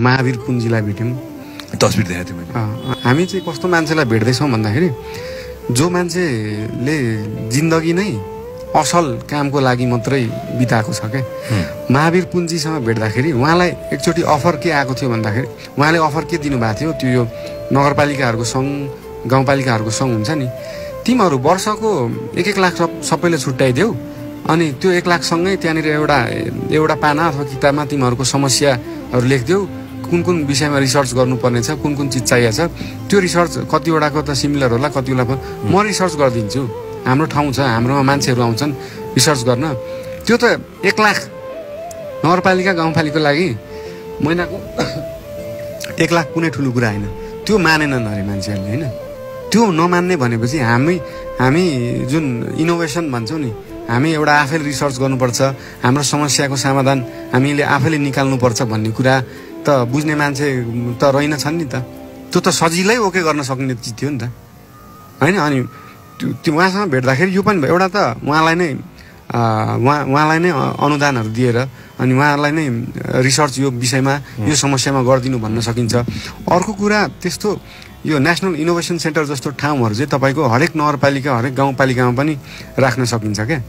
महावीर पुन्जीलाई भेट्यौँ। तस्बिर देखाएको थियो मैले। हामी चाहिँ कस्तो मान्छेलाई भेट्दैछौँ भन्दाखेरि जो मान्छेले जिन्दगी नै असल कामको लागि मात्रै बिताएको छ क्या। महावीर पुन्जीसँग भेट्दाखेरि उहाँलाई एकचोटि अफर के आएको थियो भन्दाखेरि उहाँले अफर के दिनुभएको थियो, त्यो यो नगरपालिकाहरूको सङ्घ गाउँपालिकाहरूको सङ्घ हुन्छ नि, तिमीहरू वर्षको 1-1 लाख सबैले छुट्याइदेऊ, अनि त्यो 1 लाखसँगै त्यहाँनिर एउटा पाना अथवा किताबमा तिमीहरूको समस्याहरू लेखिदेऊ, कुन कुन विषयमा रिसर्च गर्नुपर्ने छ, कुन कुन चिज चाहिएको छ, त्यो रिसर्च कतिवटाको त सिमिलर होला, कतिवटा म रिसर्च गरिदिन्छु, हाम्रो ठाउँ छ, हाम्रोमा मान्छेहरू आउँछन् रिसर्च गर्न। त्यो त 1 लाख नगरपालिका गाउँपालिकाको लागि महिनाको 1 लाख कुनै ठुलो कुरा होइन। त्यो मानेनन् अरे मान्छेहरूले होइन। त्यो नमान्ने भनेपछि हामी जुन इनोभेसन भन्छौँ नि, हामी एउटा आफैले रिसर्च गर्नुपर्छ, हाम्रो समस्याको समाधान हामीले आफैले निकाल्नुपर्छ भन्ने कुरा त बुझ्ने मान्छे त रहेनछन् नि त। त्यो त सजिलै ओके गर्न सक्ने चिज थियो नि त होइन। अनि त्यो उहाँसँग भेट्दाखेरि यो पनि एउटा त उहाँलाई नै अनुदानहरू दिएर अनि उहाँलाई नै रिसर्च यो विषयमा यो समस्यामा गरिदिनु भन्न सकिन्छ। अर्को कुरा, त्यस्तो यो नेसनल इनोभेसन सेन्टर जस्तो ठाउँहरू चाहिँ तपाईँको हरेक नगरपालिका हरेक गाउँपालिकामा पनि राख्न सकिन्छ क्या।